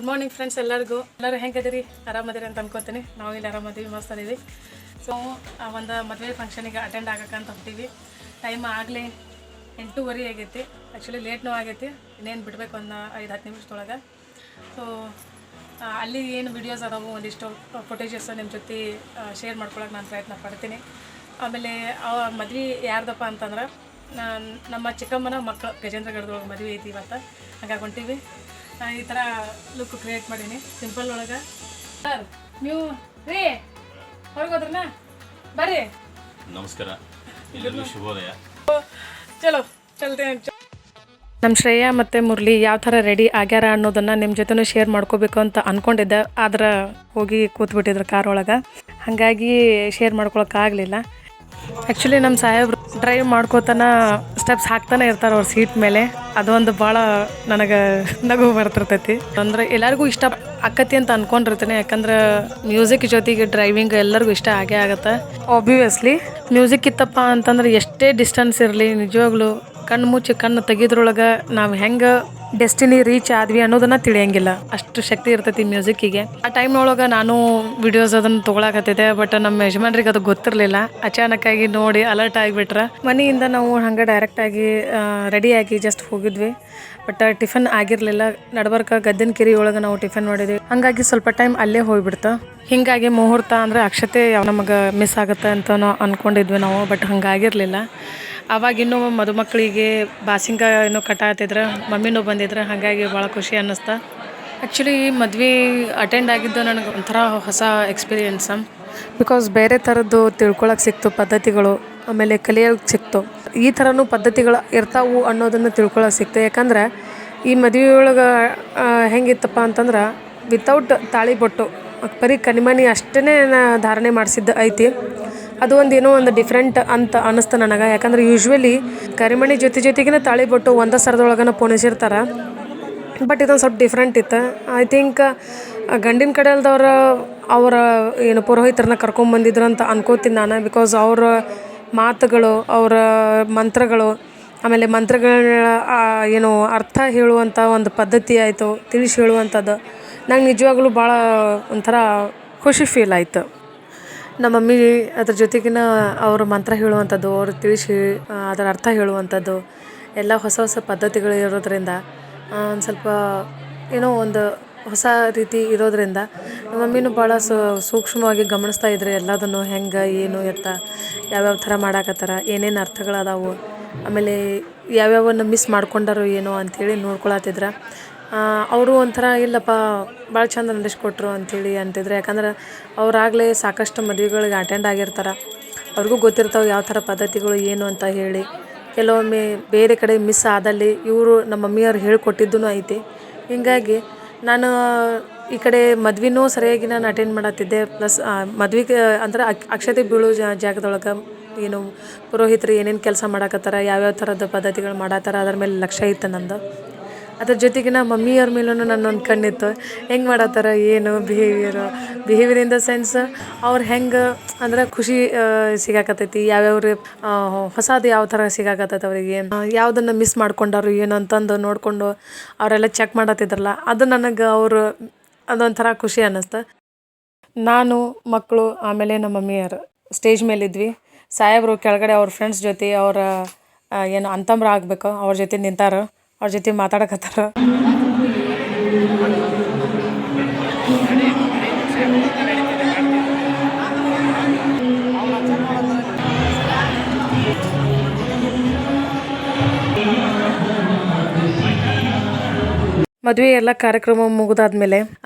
Morning friends ಎಲ್ಲರಿಗೂ ಹೆಂಗದಿರಿ ಆರಾಮದಿರಿ ಅಂತ ಅನ್ಕೋತೀನಿ. ನಾವು ಇಲ್ಲಿ ಆರಾಮದೀವಿ, ಮಸ್ತ್ ಅದೀವಿ. ಸೊ ಒಂದು ಮದುವೆ ಫಂಕ್ಷನಿಗೆ ಅಟೆಂಡ್ ಆಗಕ್ಕಂತ ಹೋಗ್ತೀವಿ. ಟೈಮ್ ಆಗಲಿ 8:30 ಆಗೈತಿ. ಆ್ಯಕ್ಚುಲಿ ಲೇಟ್ನೂ ಆಗೈತಿ, ಇನ್ನೇನು ಬಿಡಬೇಕು ಒಂದು 5-10 ನಿಮಿಷದೊಳಗೆ. ಸೊ ಅಲ್ಲಿ ಏನು ವಿಡಿಯೋಸ್ ಅದಾವು, ಒಂದಿಷ್ಟು ಫುಟೇಜಸ್ ನಿಮ್ಮ ಜೊತೆ ಶೇರ್ ಮಾಡ್ಕೊಳಕ್ಕೆ ನಾನು ಪ್ರಯತ್ನ ಪಡ್ತೀನಿ. ಆಮೇಲೆ ಆ ಮದುವೆ ಯಾರ್ದಪ್ಪ ಅಂತಂದ್ರೆ ನಮ್ಮ ಚಿಕ್ಕಮ್ಮನ ಮಕ್ಕಳು ಗಜೇಂದ್ರ ಗಢದೊಳಗೆ ಮದುವೆ ಐತಿ ಇವತ್ತು. ಹಾಗಾಗಿ ಹೊಂಟೀವಿ. ಈ ಥರ ಲುಕ್ ಕ್ರಿಯೇಟ್ ಮಾಡೀನಿ ಸಿಂಪಲ್ ಒಳಗೆ. ಸರ್ ನೀವು ರೀ ಹೊರಗೋದ್ರನ ಬರ್ರಿ. ನಮಸ್ಕಾರ, ಎಲ್ಲರಿಗೂ ಶುಭೋದಯ. ಚಲೋ ಚಲ್ತೆ. ನಮ್ಮ ಶ್ರೇಯಾ ಮತ್ತು ಮುರಳಿ ಯಾವ ಥರ ರೆಡಿ ಆಗ್ಯಾರ ಅನ್ನೋದನ್ನು ನಿಮ್ಮ ಜೊತೆನೂ ಶೇರ್ ಮಾಡ್ಕೋಬೇಕು ಅಂತ ಅಂದ್ಕೊಂಡಿದ್ದೆ. ಆದ್ರೆ ಹೋಗಿ ಕೂತ್ಬಿಟ್ಟಿದ್ರು ಕಾರ್ ಒಳಗೆ, ಹಾಗಾಗಿ ಶೇರ್ ಮಾಡ್ಕೊಳಕ್ಕಾಗಲಿಲ್ಲ. ಆ್ಯಕ್ಚುಲಿ ನಮ್ಮ ಸಾಹೇಬ್ರು ಡ್ರೈವ್ ಮಾಡ್ಕೋತಾನ ಸ್ಟೆಪ್ಸ್ ಹಾಕ್ತಾನೆ ಇರ್ತಾರೆ ಅವ್ರ ಸೀಟ್ ಮೇಲೆ. ಅದೊಂದು ಭಾಳ ನನಗೆ ನಗು ಬರ್ತಿರ್ತೈತಿ. ಅಂದರೆ ಎಲ್ಲರಿಗೂ ಇಷ್ಟ ಆಕತಿ ಅಂತ ಅಂದ್ಕೊಂಡಿರ್ತೀನಿ, ಯಾಕಂದ್ರೆ ಮ್ಯೂಸಿಕ್ ಜೊತೆಗೆ ಡ್ರೈವಿಂಗ್ ಎಲ್ಲರಿಗೂ ಇಷ್ಟ ಆಗೇ ಆಗುತ್ತೆ. ಆಬ್ವಿಯಸ್ಲಿ ಮ್ಯೂಸಿಕ್ ಇತ್ತಪ್ಪ ಅಂತಂದ್ರೆ ಎಷ್ಟೇ ಡಿಸ್ಟೆನ್ಸ್ ಇರಲಿ, ನಿಜವಾಗ್ಲೂ ಕಣ್ಣು ಮುಚ್ಚಿ ಕಣ್ಣು ತೆಗೆದ್ರೊಳಗೆ ನಾವು ಹೆಂಗೆ ಡೆಸ್ಟಿನಿ ರೀಚ್ ಆದ್ವಿ ಅನ್ನೋದನ್ನ ತಿಳಿಯಂಗಿಲ್ಲ. ಅಷ್ಟು ಶಕ್ತಿ ಇರ್ತೈತಿ ಮ್ಯೂಸಿಕ್ಕಿಗೆ. ಆ ಟೈಮ್ನೊಳಗೆ ನಾನು ವಿಡಿಯೋಸ್ ಅದನ್ನು ತೊಗೊಳಕತ್ತಿದ್ದೆ, ಬಟ್ ನಮ್ಮ ಯಜಮಾನ್ರಿಗೆ ಅದು ಗೊತ್ತಿರಲಿಲ್ಲ. ಅಚಾನಕ್ಕಾಗಿ ನೋಡಿ ಅಲರ್ಟ್ ಆಗಿಬಿಟ್ರೆ. ಮನೆಯಿಂದ ನಾವು ಹಂಗೆ ಡೈರೆಕ್ಟಾಗಿ ರೆಡಿಯಾಗಿ ಜಸ್ಟ್ ಹೋಗಿದ್ವಿ. ಬಟ್ ಟಿಫನ್ ಆಗಿರಲಿಲ್ಲ. ನಡ್ಬರ್ಕ ಗದ್ದಿನ ಕೆರೆ ಒಳಗೆ ನಾವು ಟಿಫನ್ ಮಾಡಿದ್ವಿ. ಹಾಗಾಗಿ ಸ್ವಲ್ಪ ಟೈಮ್ ಅಲ್ಲೇ ಹೋಗ್ಬಿಡ್ತು. ಹೀಗಾಗಿ ಮುಹೂರ್ತ ಅಂದರೆ ಅಕ್ಷತೆ ನಮಗೆ ಮಿಸ್ ಆಗುತ್ತೆ ಅಂತ ಅಂದ್ಕೊಂಡಿದ್ವಿ ನಾವು, ಬಟ್ ಹಂಗಾಗಿರಲಿಲ್ಲ. ಅವಾಗಿನ್ನೂ ಮದುಮಕ್ಕಳಿಗೆ ಬಾಸಿಂಗ ಏನೋ ಕಟ್ಟಾತಿದ್ರೆ, ಮಮ್ಮಿನೂ ಬಂದಿದ್ರೆ, ಹಾಗಾಗಿ ಭಾಳ ಖುಷಿ ಅನ್ನಿಸ್ತಾ. ಆ್ಯಕ್ಚುಲಿ ಈ ಮದ್ವೆ ಅಟೆಂಡ್ ಆಗಿದ್ದು ನನಗೆ ಒಂಥರ ಹೊಸ ಎಕ್ಸ್ಪೀರಿಯೆನ್ಸ್. ಬಿಕಾಸ್ ಬೇರೆ ಥರದ್ದು ತಿಳ್ಕೊಳಕ್ಕೆ ಸಿಕ್ತು, ಪದ್ಧತಿಗಳು ಆಮೇಲೆ ಕಲಿಯೋಕ್ಕೆ ಸಿಕ್ತು. ಈ ಥರನೂ ಪದ್ಧತಿಗಳು ಇರ್ತಾವು ಅನ್ನೋದನ್ನು ತಿಳ್ಕೊಳಕ್ಕೆ ಸಿಕ್ತು. ಯಾಕಂದ್ರೆ ಈ ಮದುವೆ ಒಳಗೆ ಹೆಂಗಿತ್ತಪ್ಪ ಅಂತಂದ್ರೆ ವಿತೌಟ್ ತಾಳಿ ಬೊಟ್ಟು ಬರೀ ಕನಿಮನಿ ಅಷ್ಟೇ ಧಾರಣೆ ಮಾಡಿಸಿದ್ದು ಐತಿ. ಅದು ಏನೋ ಒಂದು ಡಿಫ್ರೆಂಟ್ ಅಂತ ಅನ್ನಿಸ್ತು ನನಗೆ. ಯಾಕಂದ್ರೆ ಯೂಶ್ವಲಿ ಕರಿಮಣಿ ಜೊತೆಗಿನ ತಾಳಿ ಬೊಟ್ಟು ಒಂದೇ ಸರದೊಳಗನ ಪೋಣಿಸಿರ್ತಾರೆ. ಬಟ್ ಇದೊಂದು ಸ್ವಲ್ಪ ಡಿಫ್ರೆಂಟ್ ಇತ್ತು. ಐ ಥಿಂಕ್ ಗಂಡಿನ ಕಡೆಯಲ್ದವ್ರು ಅವರ ಏನು ಪುರೋಹಿತರನ್ನ ಕರ್ಕೊಂಬಂದಿದ್ರು ಅಂತ ಅನ್ಕೋತೀನಿ ನಾನು. ಬಿಕಾಸ್ ಅವರ ಮಾತುಗಳು, ಅವರ ಮಂತ್ರಗಳು, ಆಮೇಲೆ ಮಂತ್ರಗಳ ಏನು ಅರ್ಥ ಹೇಳುವಂಥ ಒಂದು ಪದ್ಧತಿ ಆಯಿತು, ತಿಳಿಸಿ ಹೇಳುವಂಥದ್ದು ನಂಗೆ ನಿಜವಾಗ್ಲೂ ಭಾಳ ಒಂಥರ ಖುಷಿ ಫೀಲ್ ಆಯಿತು. ನಮ್ಮ ಮಮ್ಮಿ ಅದ್ರ ಜೊತೆಗಿನ ಅವರು ಮಂತ್ರ ಹೇಳುವಂಥದ್ದು, ಅವ್ರು ತಿಳಿಸಿ ಅದರ ಅರ್ಥ ಹೇಳುವಂಥದ್ದು ಎಲ್ಲ ಹೊಸ ಹೊಸ ಪದ್ಧತಿಗಳು ಇರೋದರಿಂದ ಒಂದು ಸ್ವಲ್ಪ ಏನೋ ಒಂದು ಹೊಸ ರೀತಿ ಇರೋದರಿಂದ ನಮ್ಮ ಮಮ್ಮಿನೂ ಭಾಳ ಸೂಕ್ಷ್ಮವಾಗಿ ಗಮನಿಸ್ತಾ ಇದ್ರು ಎಲ್ಲದನ್ನು, ಹೆಂಗೆ ಏನು ಎತ್ತ ಯಾವ್ಯಾವ ಥರ ಮಾಡಾಕತ್ತಾರ, ಏನೇನು ಅರ್ಥಗಳದಾವು, ಆಮೇಲೆ ಯಾವ್ಯಾವನ್ನು ಮಿಸ್ ಮಾಡ್ಕೊಂಡಾರೋ ಏನೋ ಅಂಥೇಳಿ ನೋಡ್ಕೊಳತ್ತಿದ್ರು. ಅವರು ಒಂಥರ ಇಲ್ಲಪ್ಪ ಭಾಳ ಚಂದ ನಡೆಸ್ಕೊಟ್ರು ಅಂಥೇಳಿ ಅಂತಿದ್ರು. ಯಾಕಂದ್ರೆ ಅವರಾಗಲೇ ಸಾಕಷ್ಟು ಮದುವೆಗಳಿಗೆ ಅಟೆಂಡ್ ಆಗಿರ್ತಾರೆ. ಅವ್ರಿಗೂ ಗೊತ್ತಿರ್ತಾವೆ ಯಾವ ಥರ ಪದ್ಧತಿಗಳು ಏನು ಅಂತ ಹೇಳಿ. ಕೆಲವೊಮ್ಮೆ ಬೇರೆ ಕಡೆ ಮಿಸ್ ಆದಲ್ಲಿ ಇವರು ನಮ್ಮ ಮಮ್ಮಿಯವ್ರು ಹೇಳಿಕೊಟ್ಟಿದ್ದೂ ಐತಿ. ಹೀಗಾಗಿ ನಾನು ಈ ಕಡೆ ಮದ್ವೆನೂ ಸರಿಯಾಗಿ ನಾನು ಅಟೆಂಡ್ ಮಾಡತ್ತಿದ್ದೆ. ಪ್ಲಸ್ ಮದ್ವೆಗೆ ಅಂದ್ರೆ ಅಕ್ಷತೆ ಬೀಳೋ ಜಾಗದೊಳಗೆ ಏನು ಪುರೋಹಿತರು ಏನೇನು ಕೆಲಸ ಮಾಡಾಕತ್ತಾರ, ಯಾವ್ಯಾವ ಥರದ ಪದ್ಧತಿಗಳು ಮಾಡತ್ತಾರ ಅದ್ರ ಮೇಲೆ ಲಕ್ಷ್ಯ ಇತ್ತು ನಂದು. ಅದ್ರ ಜೊತೆಗಿನ ಮಮ್ಮಿಯವ್ರ ಮೇಲೂ ನನ್ನೊಂದು ಕಣ್ಣಿತ್ತು. ಹೆಂಗೆ ಮಾಡತ್ತಾರ, ಏನು ಬಿಹೇವಿಯರ್ ಇನ್ ದ ಸೆನ್ಸ್ ಅವ್ರು ಹೆಂಗೆ ಅಂದ್ರೆ ಖುಷಿ ಸಿಗಾಕತ್ತೈತಿ, ಯಾವ್ಯಾವ ಹೊಸದು ಯಾವ ಥರ ಸಿಗಾಕತ್ತೈತೆ ಅವರಿಗೆ, ಯಾವುದನ್ನು ಮಿಸ್ ಮಾಡ್ಕೊಂಡಾರು ಏನು ಅಂತಂದು ನೋಡಿಕೊಂಡು ಅವರೆಲ್ಲ ಚೆಕ್ ಮಾಡತ್ತಿದ್ರಲ್ಲ, ಅದು ನನಗೆ ಅವರು ಅದೊಂಥರ ಖುಷಿ ಅನ್ನಿಸ್ತು. ನಾನು, ಮಕ್ಕಳು, ಆಮೇಲೆ ನಮ್ಮ ಮಮ್ಮಿಯರು ಸ್ಟೇಜ್ ಮೇಲಿದ್ವಿ. ಸಾಹೇಬರು ಕೆಳಗಡೆ ಅವ್ರ ಫ್ರೆಂಡ್ಸ್ ಜೊತೆ, ಅವರ ಏನು ಅಂತಂಬ್ರ ಆಗಬೇಕು ಅವ್ರ ಜೊತೆ ನಿಂತಾರ, ಅವ್ರ ಜೊತೆ ಮಾತಾಡಕತ್ತಾರ. ಮದುವೆ ಎಲ್ಲ ಕಾರ್ಯಕ್ರಮ ಮುಗಿದಾದ್ಮೇಲೆ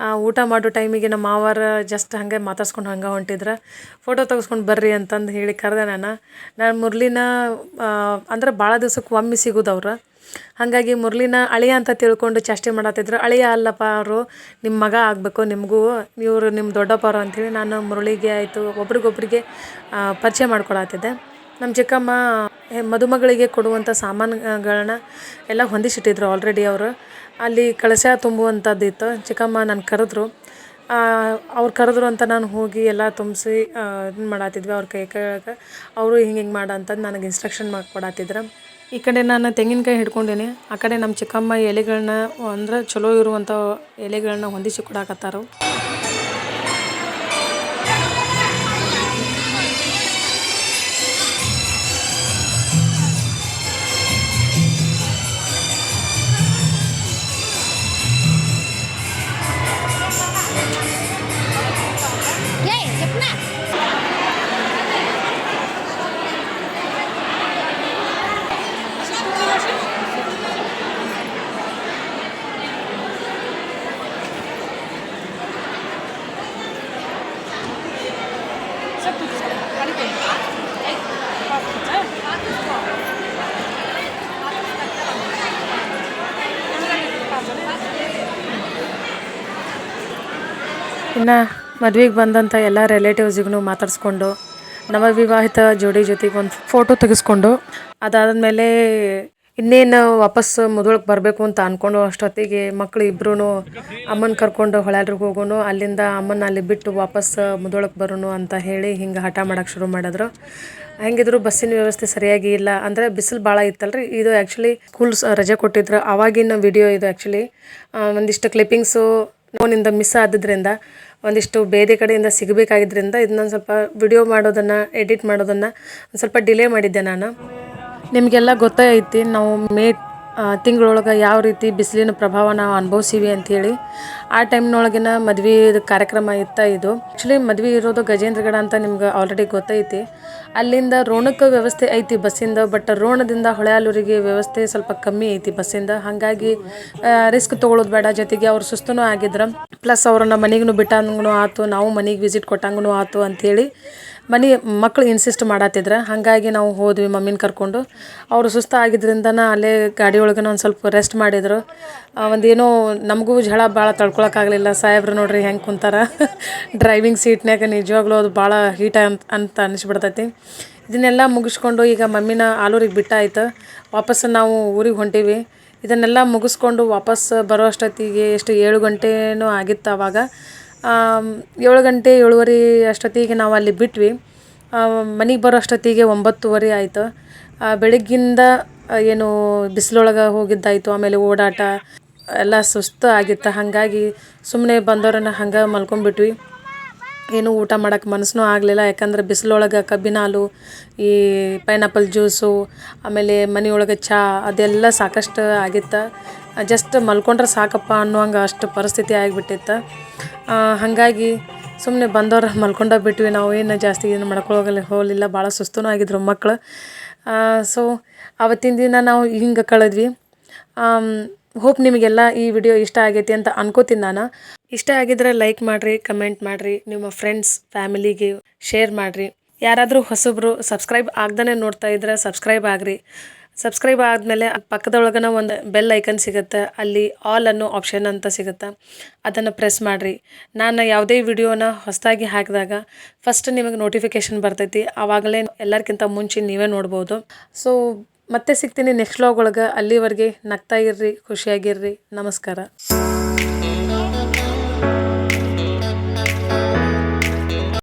ಊಟ ಮಾಡೋ ಟೈಮಿಗೆ ನಮ್ಮ ಮಾವಾರ ಜಸ್ಟ್ ಹಂಗೆ ಮಾತಾಡ್ಸ್ಕೊಂಡು ಹಂಗೆ ಹೊಂಟಿದ್ರೆ, ಫೋಟೋ ತೆಗೆಸ್ಕೊಂಡು ಬರ್ರಿ ಅಂತಂದು ಹೇಳಿ ಕರೆದೆ. ನಾನು ಮುರಳಿನ ಅಂದ್ರೆ ಭಾಳ ದಿವ್ಸಕ್ಕೆ ಒಮ್ಮೆ ಸಿಗೋದವ್ರು. ಹಾಗಾಗಿ ಮುರಳಿನ ಅಳಿಯ ಅಂತ ತಿಳ್ಕೊಂಡು ಚೇಷ್ಟೆ ಮಾಡತ್ತಿದ್ರು. ಅಳಿಯ ಅಲ್ಲಪ್ಪ, ಅವರು ನಿಮ್ಮ ಮಗ ಆಗಬೇಕು, ನಿಮಗೂ ಇವರು ನಿಮ್ಮ ದೊಡ್ಡಪ್ಪರು ಅಂಥೇಳಿ ನಾನು ಮುರಳಿಗೆ ಆಯಿತು ಒಬ್ರಿಗೊಬ್ರಿಗೆ ಪರಿಚಯ ಮಾಡ್ಕೊಳತ್ತಿದ್ದೆ. ನಮ್ಮ ಚಿಕ್ಕಮ್ಮ ಮದುಮಗಳಿಗೆ ಕೊಡುವಂಥ ಸಾಮಾನುಗಳನ್ನ ಎಲ್ಲ ಹೊಂದಿಸಿಟ್ಟಿದ್ರು ಆಲ್ರೆಡಿ ಅವರು. ಅಲ್ಲಿ ಕಳಶ ತುಂಬುವಂಥದ್ದಿತ್ತು. ಚಿಕ್ಕಮ್ಮ ನಾನು ಕರೆದ್ರು. ಅವ್ರು ಕರೆದ್ರು ಅಂತ ನಾನು ಹೋಗಿ ಎಲ್ಲ ತುಂಬಿಸಿ ಇದನ್ನ ಮಾಡತ್ತಿದ್ವಿ ಅವ್ರ ಕೈ ಕೆಳಗೆ. ಅವರು ಹಿಂಗೆ ಮಾಡು ಅಂತಂದು ನನಗೆ ಇನ್ಸ್ಟ್ರಕ್ಷನ್ ಮಾಡಿಕೊಡತ್ತಿದ್ರು. ಈ ಕಡೆ ನಾನು ತೆಂಗಿನಕಾಯಿ ಹಿಡ್ಕೊಂಡೀನಿ, ಆ ಕಡೆ ನಮ್ಮ ಚಿಕ್ಕಮ್ಮ ಎಲೆಗಳನ್ನ ಅಂದ್ರೆ ಚಲೋ ಇರುವಂಥ ಎಲೆಗಳನ್ನ ಹೊಂದಿಸಿ ಕೊಡಾಕತ್ತಾರು. ಇನ್ನು ಮದುವೆಗೆ ಬಂದಂಥ ಎಲ್ಲ ರಿಲೇಟಿವ್ಸಿಗೂ ಮಾತಾಡಿಸ್ಕೊಂಡು ನವವಿವಾಹಿತ ಜೋಡಿ ಜೊತೆಗೆ ಒಂದು ಫೋಟೋ ತೆಗೆಸ್ಕೊಂಡು ಅದಾದಮೇಲೆ ಇನ್ನೇನು ವಾಪಸ್ ಮುದೊಳಗೆ ಬರಬೇಕು ಅಂತ ಅಂದ್ಕೊಂಡು ಅಷ್ಟೊತ್ತಿಗೆ ಮಕ್ಕಳು ಇಬ್ಬರೂ ಅಮ್ಮನ ಕರ್ಕೊಂಡು ಹೊಳ್ಯಾಡ್ರಿಗೆ ಹೋಗೋನು, ಅಲ್ಲಿಂದ ಅಮ್ಮನ ಅಲ್ಲಿ ಬಿಟ್ಟು ವಾಪಸ್ ಮುದೊಳಗೆ ಬರೋನು ಅಂತ ಹೇಳಿ ಹಿಂಗೆ ಹಠ ಮಾಡೋಕ್ಕೆ ಶುರು ಮಾಡಿದ್ರು. ಹೆಂಗಿದ್ರು ಬಸ್ಸಿನ ವ್ಯವಸ್ಥೆ ಸರಿಯಾಗಿ ಇಲ್ಲ, ಅಂದರೆ ಬಿಸಿಲು ಭಾಳ ಇತ್ತಲ್ರಿ. ಇದು ಆ್ಯಕ್ಚುಲಿ ಸ್ಕೂಲ್ ರಜೆ ಕೊಟ್ಟಿದ್ರು ಆವಾಗಿನ ವಿಡಿಯೋ ಇದು. ಆ್ಯಕ್ಚುಲಿ ಒಂದಿಷ್ಟು ಕ್ಲಿಪ್ಪಿಂಗ್ಸು ಫೋನಿಂದ ಮಿಸ್ ಆದ್ರಿಂದ ಒಂದಿಷ್ಟು ಬೇರೆ ಕಡೆಯಿಂದ ಸಿಗಬೇಕಾಗಿದ್ದರಿಂದ ಇದನ್ನ ಸ್ವಲ್ಪ ವಿಡಿಯೋ ಮಾಡೋದನ್ನು ಎಡಿಟ್ ಮಾಡೋದನ್ನು ಒಂದು ಸ್ವಲ್ಪ ಡಿಲೇ ಮಾಡಿದ್ದೆ ನಾನು. ನಿಮಗೆಲ್ಲ ಗೊತ್ತೈತಿ ನಾವು ಮೇ ತಿಂಗಳೊಳಗೆ ಯಾವ ರೀತಿ ಬಿಸಿಲಿನ ಪ್ರಭಾವ ನಾವು ಅನುಭವಿಸೀವಿ ಅಂಥೇಳಿ. ಆ ಟೈಮ್ನೊಳಗಿನ ಮದ್ವೆ ಕಾರ್ಯಕ್ರಮ ಇತ್ತು ಇದು. ಆ್ಯಕ್ಚುಲಿ ಮದ್ವೆ ಇರೋದು ಗಜೇಂದ್ರಗಡ ಅಂತ ನಿಮ್ಗೆ ಆಲ್ರೆಡಿ ಗೊತ್ತೈತಿ. ಅಲ್ಲಿಂದ ರೋಣಕ್ಕೆ ವ್ಯವಸ್ಥೆ ಐತಿ ಬಸ್ಸಿಂದ, ಬಟ್ ರೋಣದಿಂದ ಹೊಳೆಯಾಲೂರಿಗೆ ವ್ಯವಸ್ಥೆ ಸ್ವಲ್ಪ ಕಮ್ಮಿ ಐತಿ ಬಸ್ಸಿಂದ. ಹಾಗಾಗಿ ರಿಸ್ಕ್ ತೊಗೊಳೋದು ಬೇಡ, ಜೊತೆಗೆ ಅವ್ರು ಸುಸ್ತೂ ಆಗಿದ್ರು. ಪ್ಲಸ್ ಅವ್ರನ್ನ ಮನೆಗೂ ಬಿಟ್ಟಂಗೂ ಆಯ್ತು, ನಾವು ಮನೆಗೆ ವಿಸಿಟ್ ಕೊಟ್ಟಂಗೂ ಆಯ್ತು ಅಂಥೇಳಿ ಮಕ್ಕಳು ಇನ್ಸಿಸ್ಟ್ ಮಾಡತ್ತಿದ್ರು. ಹಾಗಾಗಿ ನಾವು ಹೋದ್ವಿ ಮಮ್ಮಿನ ಕರ್ಕೊಂಡು. ಅವರು ಸುಸ್ತಾಗಿದ್ದರಿಂದ ಅಲ್ಲೇ ಗಾಡಿ ಒಳಗೆ ಒಂದು ಸ್ವಲ್ಪ ರೆಸ್ಟ್ ಮಾಡಿದರು. ಒಂದೇನೋ ನಮಗೂ ಝಳ ಭಾಳ ತಡ್ಕೊಳಕ್ಕಾಗಲಿಲ್ಲ. ಸಾಹೇಬ್ರು ನೋಡ್ರಿ ಹೆಂಗೆ ಕುಂತಾರ ಡ್ರೈವಿಂಗ್ ಸೀಟ್ನಾಗ. ನಿಜವಾಗ್ಲೂ ಅದು ಭಾಳ ಹೀಟ್ ಅಂತ ಅನಿಸ್ಬಿಡ್ತೈತಿ. ಇದನ್ನೆಲ್ಲ ಮುಗಿಸ್ಕೊಂಡು ಈಗ ಮಮ್ಮಿನ ಆಲೂರಿಗೆ ಬಿಟ್ಟಾಯ್ತು. ವಾಪಸ್ ನಾವು ಊರಿಗೆ ಹೊಂಟೀವಿ. ಇದನ್ನೆಲ್ಲ ಮುಗಿಸ್ಕೊಂಡು ವಾಪಸ್ ಬರೋ ಅಷ್ಟೊತ್ತಿಗೆ ಎಷ್ಟು 7 ಗಂಟೆನೂ ಆಗಿತ್ತು ಆವಾಗ. 7 ಗಂಟೆ 7:30 ಅಷ್ಟೊತ್ತಿಗೆ ನಾವು ಅಲ್ಲಿ ಬಿಟ್ವಿ. ಮನೆಗೆ ಬರೋ ಅಷ್ಟೊತ್ತಿಗೆ 9:30 ಆಯಿತು. ಬೆಳಗ್ಗಿಂದ ಏನು ಬಿಸಿಲೊಳಗೆ ಹೋಗಿದ್ದಾಯಿತು, ಆಮೇಲೆ ಓಡಾಟ ಎಲ್ಲ ಸುಸ್ತು ಆಗಿತ್ತು. ಹಾಗಾಗಿ ಸುಮ್ಮನೆ ಬಂದವ್ರನ್ನ ಹಂಗೆ ಮಲ್ಕೊಂಡ್ಬಿಟ್ವಿ. ಏನೂ ಊಟ ಮಾಡೋಕ್ಕೆ ಮನಸ್ಸೂ ಆಗಲಿಲ್ಲ. ಯಾಕಂದ್ರೆ ಬಿಸಿಲೊಳಗೆ ಕಬ್ಬಿನ ಹಾಲು, ಈ ಪೈನಾಪಲ್ ಜ್ಯೂಸು, ಆಮೇಲೆ ಮನೆಯೊಳಗೆ ಚಹಾ ಅದೆಲ್ಲ ಸಾಕಷ್ಟು ಆಗಿತ್ತು. ಜಸ್ಟ್ ಮಲ್ಕೊಂಡ್ರೆ ಸಾಕಪ್ಪ ಅನ್ನುವಂಗೆ ಅಷ್ಟು ಪರಿಸ್ಥಿತಿ ಆಗಿಬಿಟ್ಟಿತ್ತು. ಹಾಗಾಗಿ ಸುಮ್ಮನೆ ಬಂದವ್ರು ಮಲ್ಕೊಂಡ ಬಿಟ್ವಿ. ನಾವು ಏನು ಜಾಸ್ತಿ ಏನು ಹೋಗಲಿಲ್ಲ. ಭಾಳ ಸುಸ್ತೂ ಆಗಿದ್ರು ಮಕ್ಕಳು. ಸೊ ಆವತ್ತಿನ ದಿನ ನಾವು ಹಿಂಗೆ ಕಳೆದ್ವಿ. ಹೋಪ್ ನಿಮಗೆಲ್ಲ ಈ ವಿಡಿಯೋ ಇಷ್ಟ ಆಗೈತಿ ಅಂತ ಅನ್ಕೋತೀನಿ ನಾನು. ಇಷ್ಟ ಆಗಿದ್ರೆ ಲೈಕ್ ಮಾಡಿರಿ, ಕಮೆಂಟ್ ಮಾಡಿರಿ, ನಿಮ್ಮ ಫ್ರೆಂಡ್ಸ್ ಫ್ಯಾಮಿಲಿಗೆ ಶೇರ್ ಮಾಡಿರಿ. ಯಾರಾದರೂ ಹೊಸಬ್ರು ಸಬ್ಸ್ಕ್ರೈಬ್ ಆಗ್ದೇ ನೋಡ್ತಾ ಇದ್ರೆ ಸಬ್ಸ್ಕ್ರೈಬ್ ಆಗಿರಿ. ಸಬ್ಸ್ಕ್ರೈಬ್ ಆದಮೇಲೆ ಪಕ್ಕದೊಳಗನ ಒಂದು ಬೆಲ್ ಐಕನ್ ಸಿಗುತ್ತೆ, ಅಲ್ಲಿ ಆಲ್ ಅನ್ನೋ ಆಪ್ಷನ್ ಅಂತ ಸಿಗುತ್ತೆ, ಅದನ್ನು ಪ್ರೆಸ್ ಮಾಡಿರಿ. ನಾನು ಯಾವುದೇ ವಿಡಿಯೋನ ಹೊಸದಾಗಿ ಹಾಕಿದಾಗ ಫಸ್ಟ್ ನಿಮಗೆ ನೋಟಿಫಿಕೇಷನ್ ಬರ್ತೈತಿ. ಆವಾಗಲೇ ಎಲ್ಲರಿಗಿಂತ ಮುಂಚೆ ನೀವೇ ನೋಡ್ಬೋದು. ಸೊ ಮತ್ತೆ ಸಿಗ್ತೀನಿ ನೆಕ್ಸ್ಟ್ ವ್ಲಾಗ್ ಒಳಗೆ. ಅಲ್ಲಿವರೆಗೆ ನಗ್ತಾ ಇರ್ರಿ, ಖುಷಿಯಾಗಿರ್ರಿ. ನಮಸ್ಕಾರ.